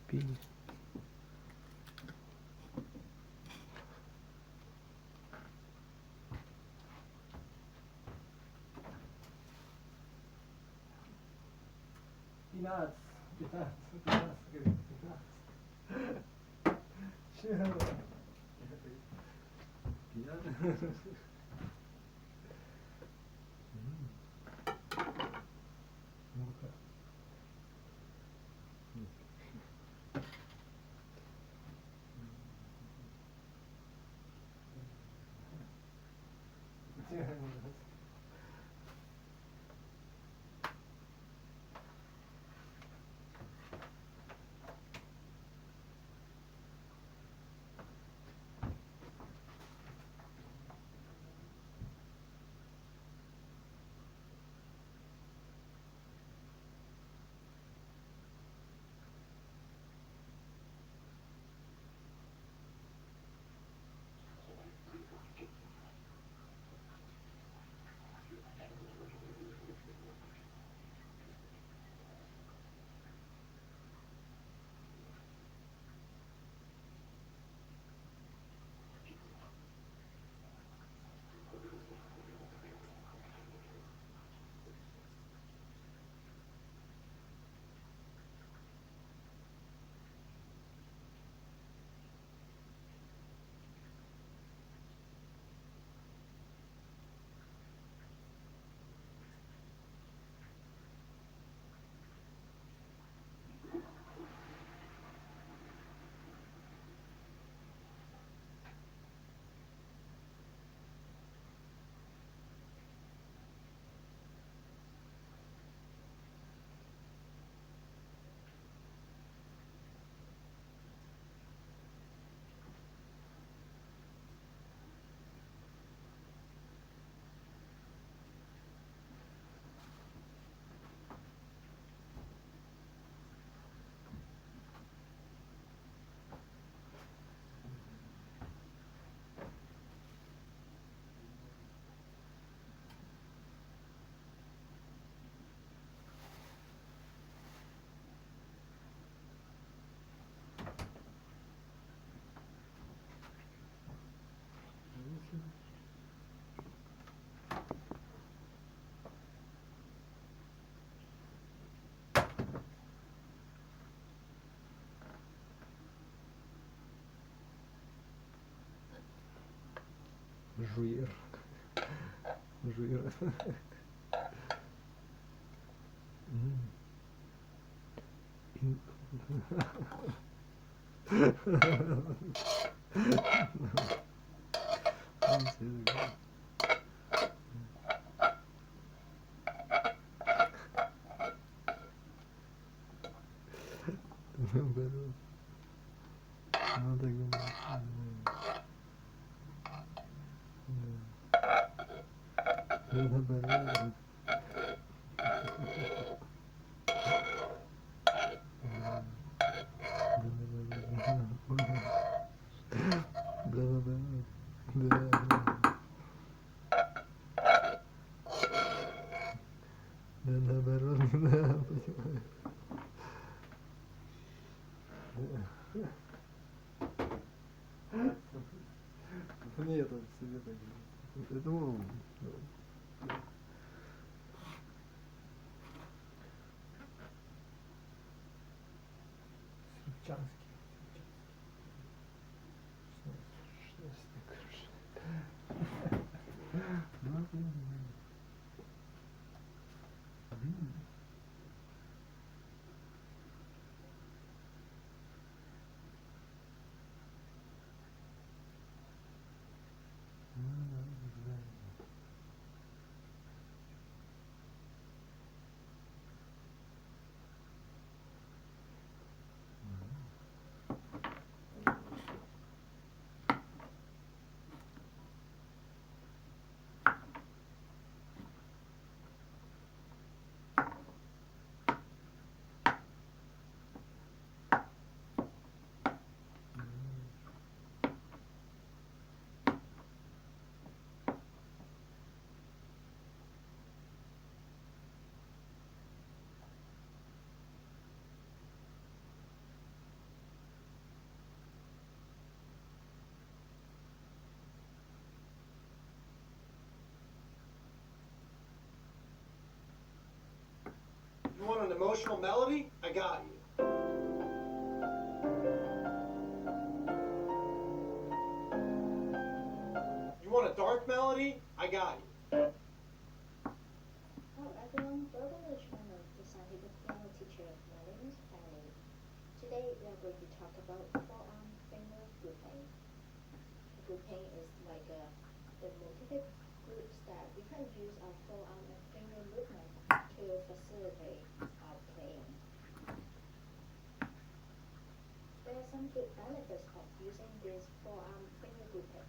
Пи. Пинац, пинац, пинац, говорит, пинац. Чего? Пинац. Ну-ка. Жуир. Жуир. Нет, он себе так. Поэтому Срубчанский. emotional melody? I got you. You want a dark melody? I got you. Hello everyone, welcome to the channel of the scientific piano teacher. My name is Fanny. Today we are going to talk about forearm finger grouping. Grouping is like the motivic groups that we can use our forearm and finger movement to facilitate our playing. There are some good benefits of using this forearm finger grouping.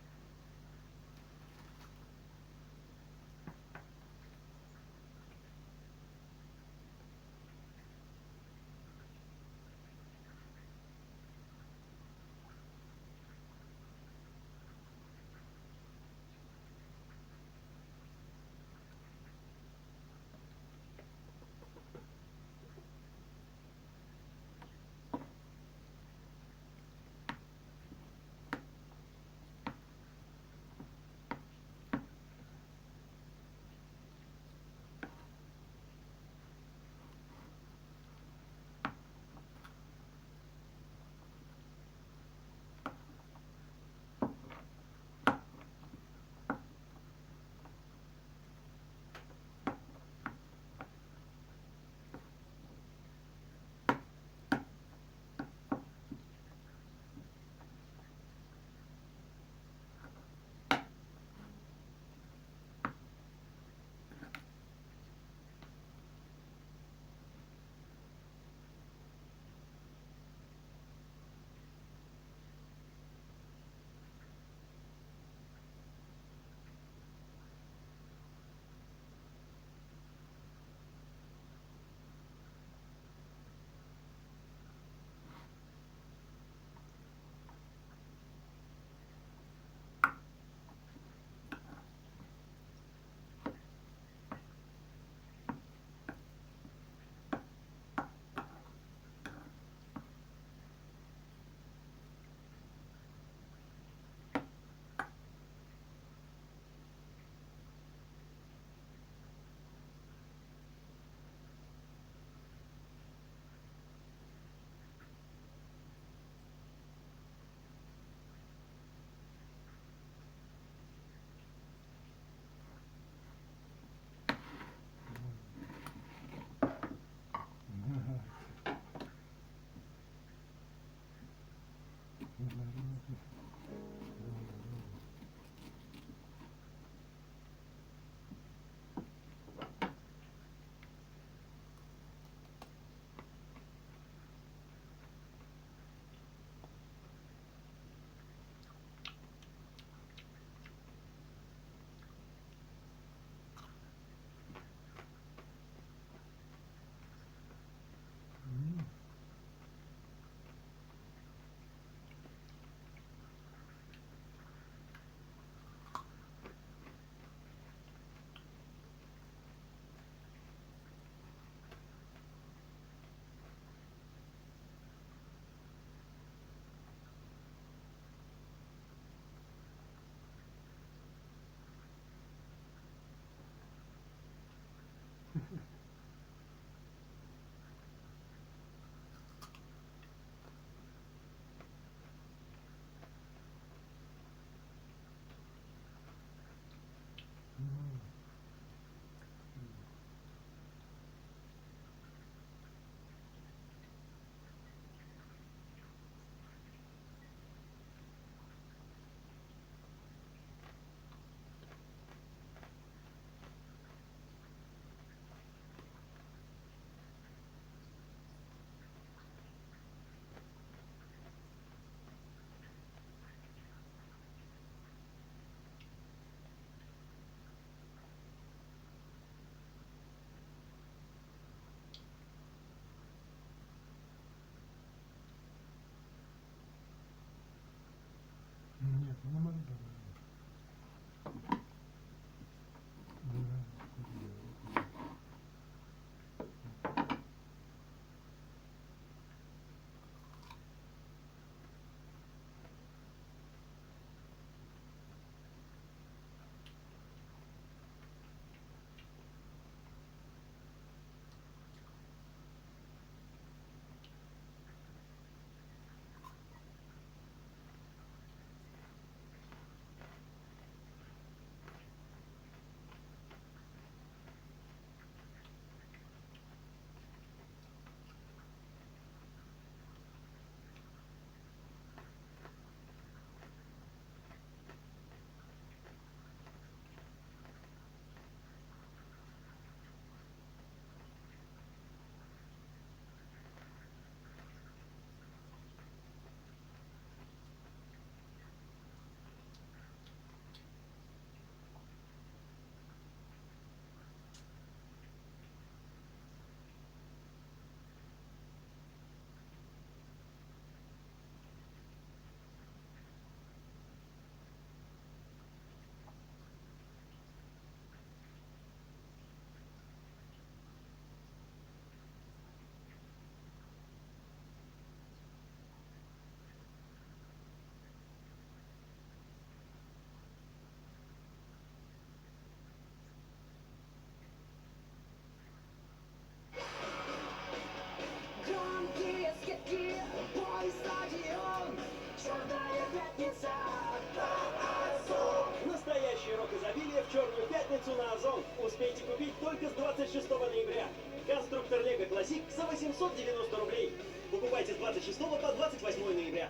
аукцион успейте купить только с 26 ноября. Конструктор Лего Классик за 890 рублей. Покупайте с 26 по 28 ноября.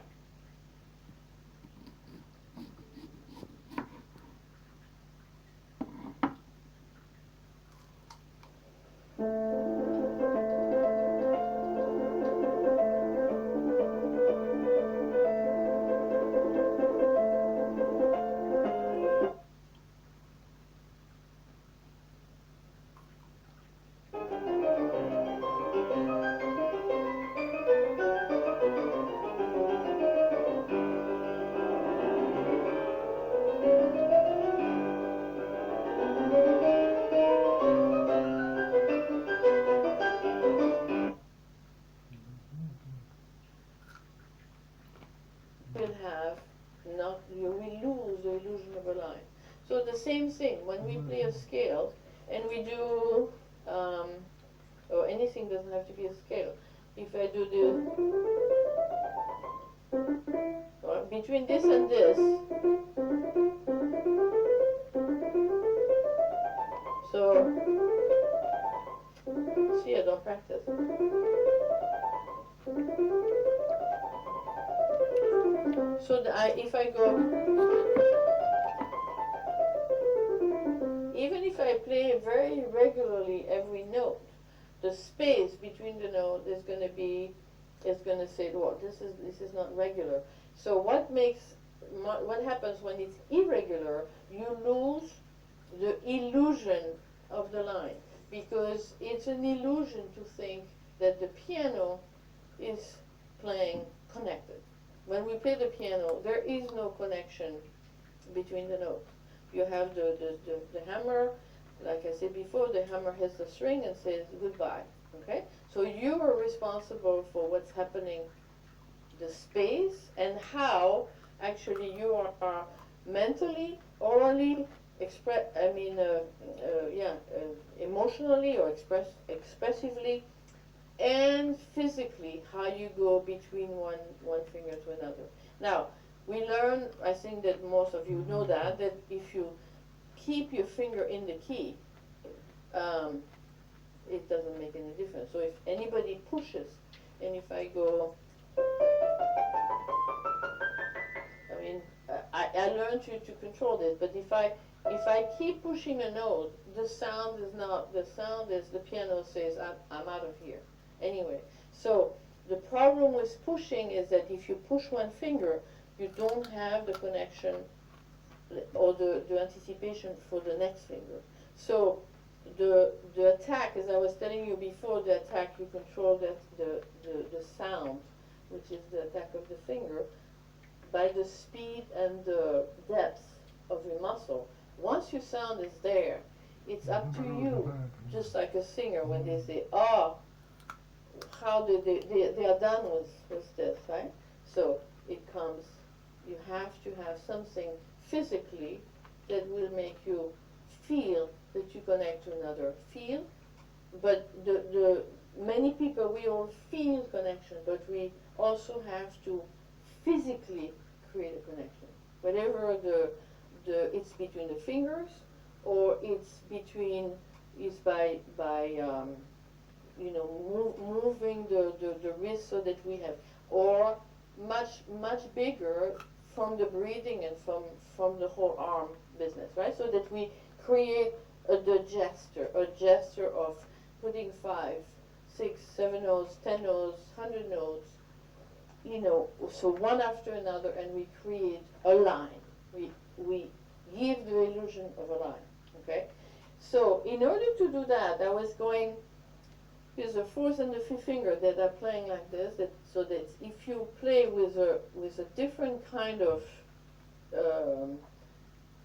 You will lose the illusion of a line. So the same thing when we play a scale and we do, or anything doesn't have to be a scale. If I do the between this and this, so see, I don't practice. So if I go, even if I play very regularly every note, the space between the note is going to say, well, this is not regular. So what happens when it's irregular? You lose the illusion of the line, because it's an illusion to think that the piano is playing connected. When we play the piano, there is no connection between the notes. You have the hammer, like I said before, the hammer hits the string and says goodbye, okay? So you are responsible for what's happening, the space, and how actually you are mentally, orally, emotionally or expressively, and physically, how you go between one finger to another. Now, we learn, I think that most of you know that if you keep your finger in the key, it doesn't make any difference. So if anybody pushes, and if I go, I learned to control this, but if I keep pushing a note, the sound is the piano says, I'm out of here. Anyway, so the problem with pushing is that if you push one finger, you don't have the connection or the anticipation for the next finger. So the attack, as I was telling you before, the attack, you control the sound, which is the attack of the finger, by the speed and the depth of your muscle. Once your sound is there, it's up to you, just like a singer when they say, how they are done with this, right? So it comes, you have to have something physically that will make you feel that you connect to another. Feel, but the many people, we all feel connection, but we also have to physically create a connection. Whatever it's between the fingers, or it's by moving the wrist so that we have, or much bigger from the breathing and from the whole arm business, right? So that we create a gesture of putting 5, 6, 7 notes, 10 notes, 100 notes, so one after another, and we create a line. We give the illusion of a line, okay? So in order to do that, I was going, here's the fourth and the fifth finger that are playing like this, so that if you play with a different kind of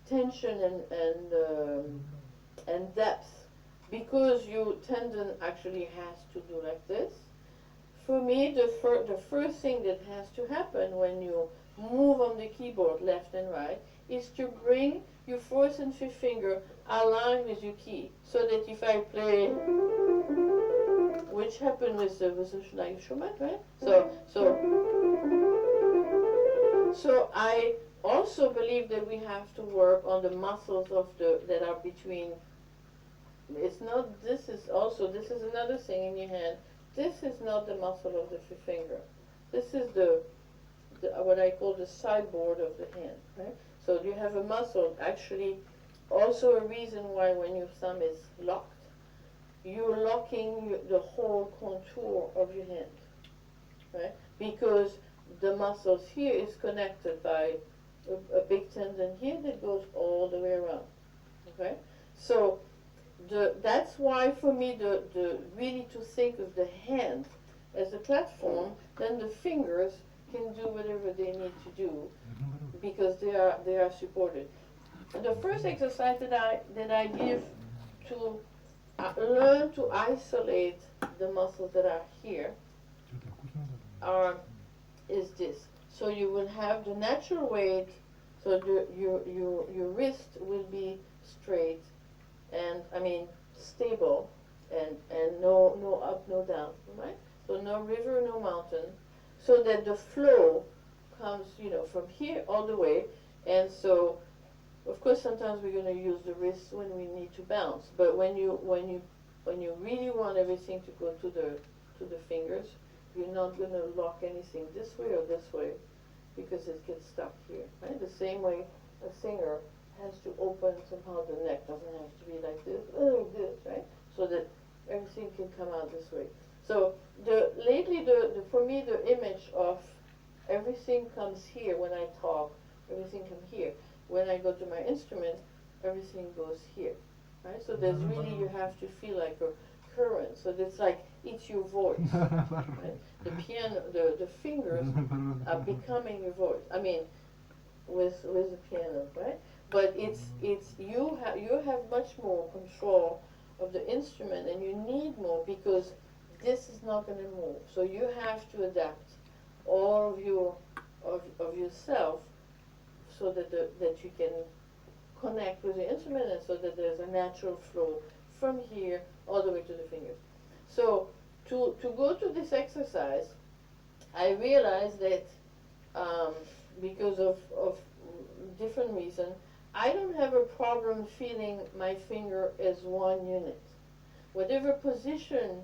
tension and depth, because your tendon actually has to do like this. For me, the first thing that has to happen when you move on the keyboard left and right is to bring your fourth and fifth finger aligned with your key, so that if I play, which happened with the like Schumann, right? So I also believe that we have to work on the muscles that are between it's not, this is also, this is another thing in your hand. This is not the muscle of the finger. This is the what I call the sideboard of the hand, right? So you have a muscle, actually, also a reason why when your thumb is locked, you're locking the whole contour of your hand, right? Because the muscles here is connected by a big tendon here that goes all the way around, okay? So that's why for me the really to think of the hand as a platform, then the fingers can do whatever they need to do because they are supported. The first exercise that I give to learn to isolate the muscles that are here is this. So you will have the natural weight, so your wrist will be straight and stable and no up, no down, right? So no river, no mountain, so that the flow comes, from here all the way. And so, of course, sometimes we're going to use the wrist when we need to bounce. But when you really want everything to go to the fingers, you're not going to lock anything this way or this way because it gets stuck here, right? The same way a singer has to open somehow the neck, doesn't have to be like this, right? So that everything can come out this way. So lately, for me, the image of everything comes here when I talk, everything comes here. When I go to my instrument, everything goes here, right? So there's really, you have to feel like a current. So it's like, it's your voice, right? The piano, the fingers are becoming your voice. With the piano, right? But you have much more control of the instrument, and you need more because this is not going to move. So you have to adapt all of yourself so that you can connect with the instrument, and so that there's a natural flow from here all the way to the fingers. So to go to this exercise, I realized that because of different reasons, I don't have a problem feeling my finger as one unit. Whatever position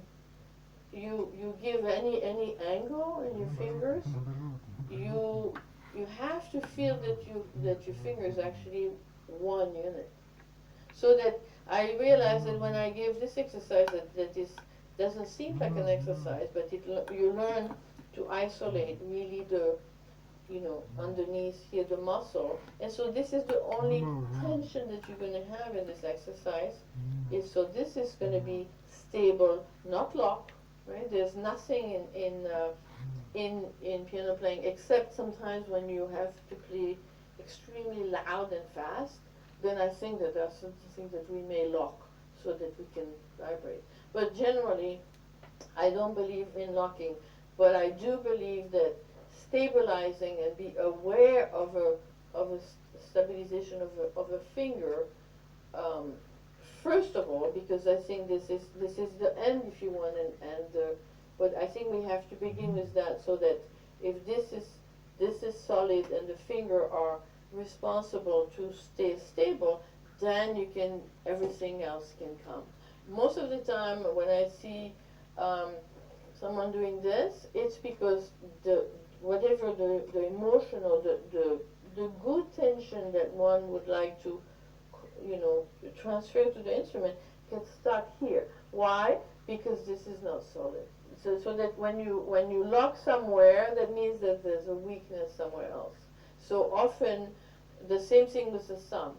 you give any angle in your fingers, you have to feel that your finger is actually one unit. So that I realized that when I give this exercise, that this doesn't seem like an exercise, but you learn to isolate really the, underneath here the muscle. And so this is the only tension that you're going to have in this exercise. So this is going to be stable, not locked, right? There's nothing in piano playing except sometimes when you have to play extremely loud and fast. Then I think that there are certain things that we may lock so that we can vibrate. But generally, I don't believe in locking, but I do believe that stabilizing and be aware of a stabilization of a finger, first of all, because I think this is the end, if you want, but I think we have to begin with that, so that if this is solid and the finger are responsible to stay stable, then everything else can come. Most of the time when I see someone doing this, it's because whatever the emotional, the good tension that one would like to, transfer to the instrument gets stuck here. Why? Because this is not solid. So that when you lock somewhere, that means that there's a weakness somewhere else. So often, the same thing with the thumb.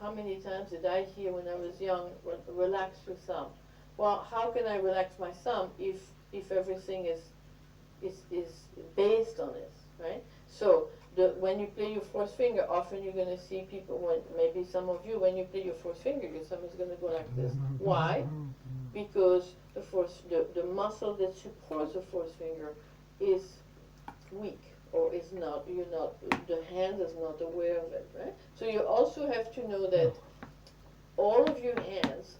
How many times did I hear when I was young, relax your thumb? Well, how can I relax my thumb if everything is based on it, right? So when you play your fourth finger, often you're going to see people, maybe some of you, when you play your fourth finger, your thumb is going to go like this. Why? Because the muscle that supports the fourth finger is weak, or is not. The hand is not aware of it, right? So you also have to know that all of your hands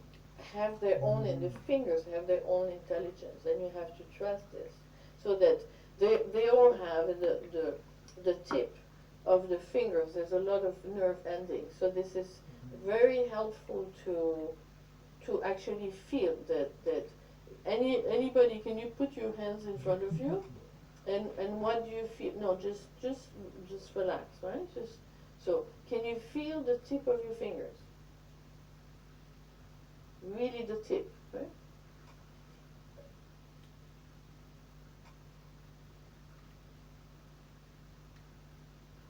have their own, and the fingers have their own intelligence, and you have to trust this, so that they all have the tip of the fingers. There's a lot of nerve endings, so this is very helpful to to actually feel that anybody, can you put your hands in front of you? And what do you feel? No, just relax, right? So can you feel the tip of your fingers? Really the tip, right?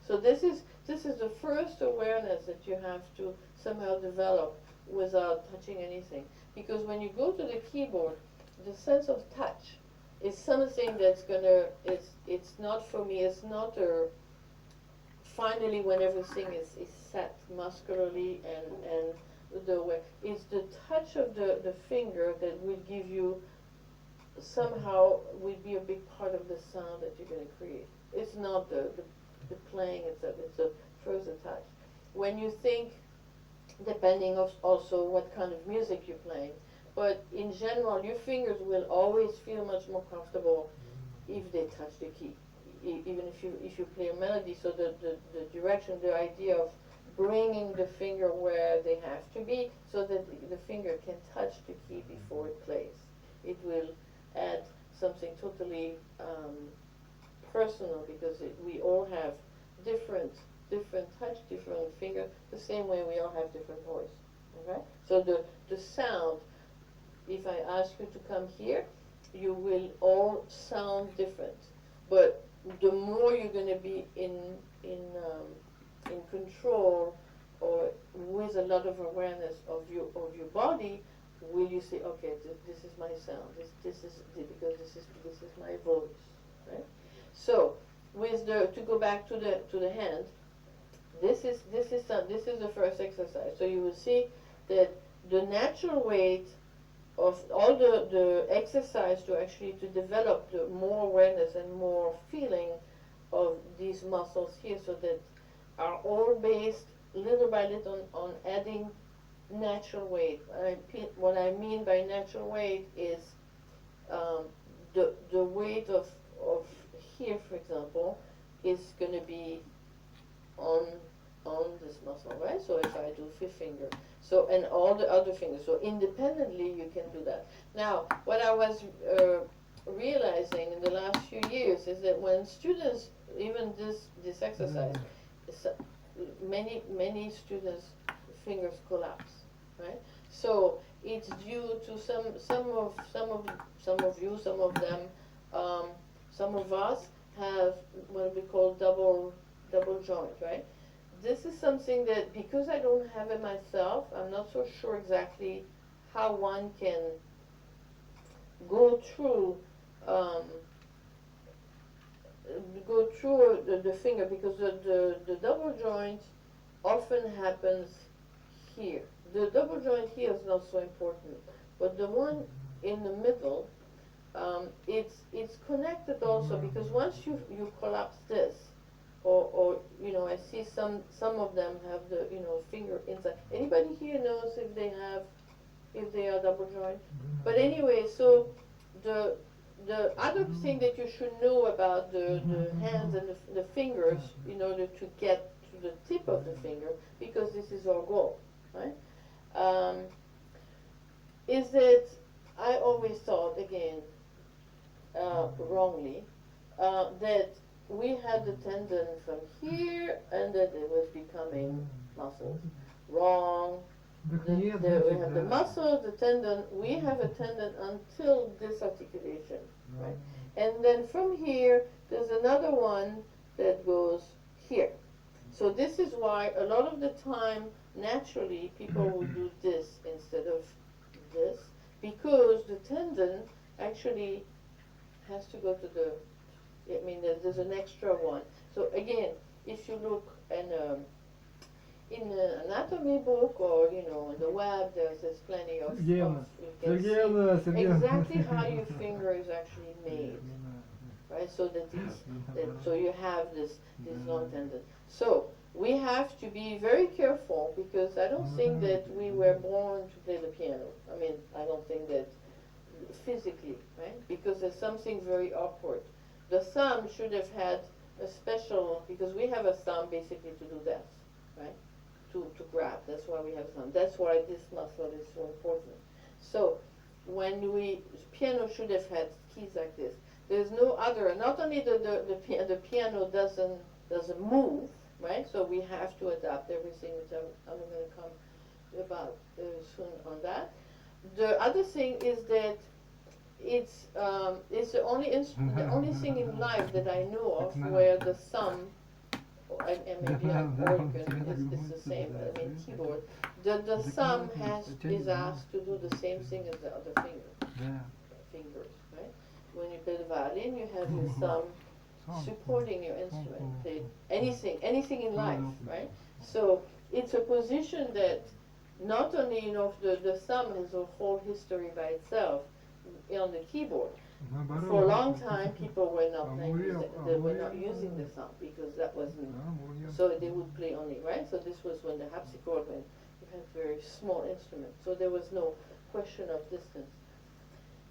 So this is the first awareness that you have to somehow develop without touching anything. Because when you go to the keyboard, the sense of touch is something that's gonna, it's not for me, it's not a, finally when everything is set muscularly and the way, it's the touch of the finger that will give you, somehow will be a big part of the sound that you're gonna create. It's not the playing, it's a further touch. When you think, depending of also what kind of music you're playing, but in general, your fingers will always feel much more comfortable if they touch the key, even if you play a melody. So the direction, the idea of bringing the finger where they have to be, so that the finger can touch the key before it plays. It will add something totally personal, because we all have different touch, different finger, the same way we all have different voice. Okay? So the sound, if I ask you to come here, you will all sound different. But the more you're going to be in control, or with a lot of awareness of your body, will you say, okay, this is my sound. This is because this is my voice, right? So with to go back to the hand, this is the first exercise. So you will see that the natural weight of all the exercise to develop the more awareness and more feeling of these muscles here, so that are all based little by little on adding natural weight. What I mean by natural weight is the weight of here, for example, is going to be on this muscle, right? So if I do fifth finger, so, and all the other fingers, so independently you can do that. Now, what I was realizing in the last few years is that when students, even this exercise, many students' fingers collapse, right? So it's due to some of you, some of them, some of us have what we call double joint, right? This is something that, because I don't have it myself, I'm not so sure exactly how one can go through the finger, because the double joint often happens here. The double joint here is not so important, but the one in the middle, it's connected also, because once you collapse this, or you know, I see some of them have the finger inside. Anybody here knows if they are double joint? But anyway, so the other thing that you should know about the hands and the fingers, in order to get to the tip of the finger, because this is our goal, right? Is that I always thought, again, wrongly, that we had the tendon from here and that it was becoming muscles. Wrong. We have the muscle, the tendon. We have a tendon until this articulation, right? And then from here, there's another one that goes here. So this is why a lot of the time, naturally, people will do this instead of this, because the tendon actually has to go to the, I mean, there's an extra one. So again, if you look in an anatomy book, or in the web, there's plenty of you can see exactly how your finger is actually made, right? So that so you have this long tendon. So we have to be very careful, because I don't think that we were born to play the piano. I mean, I don't think that physically, right? Because there's something very awkward. The thumb should have had a special, because we have a thumb basically to do that, right? to grab. That's why we have thumb. That's why this muscle is so important. So when piano should have had keys like this. There's no other. Not only the piano doesn't move, right? So we have to adapt everything, which I'm going to come about soon on that. The other thing is that it's the only thing in life that I know of where the thumb and maybe an organ is the same. I mean keyboard. The thumb is asked to do the same thing as the other fingers, right? When you play the violin, you have your thumb supporting your instrument. Play anything in life, right? So it's a position that not only the thumb has a whole history by itself on the keyboard. For a long time, people were not using the thumb because that wasn't. So they would play only, right? So this was when the harpsichord, when you had very small instruments. So there was no question of distance.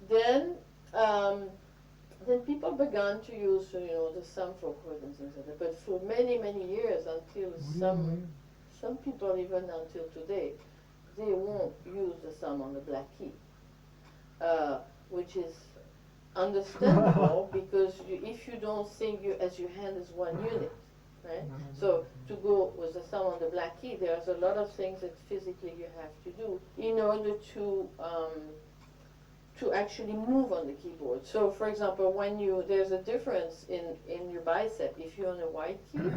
Then people began to use the thumb for chords and things like that. But for many years, until some people, even until today, they won't use the thumb on the black key, which is understandable because if you don't think as your hand is one unit, right? So to go with the thumb on the black key, there's a lot of things that physically you have to do in order to actually move on the keyboard. So for example, when there's a difference in your bicep. If you're on a white key,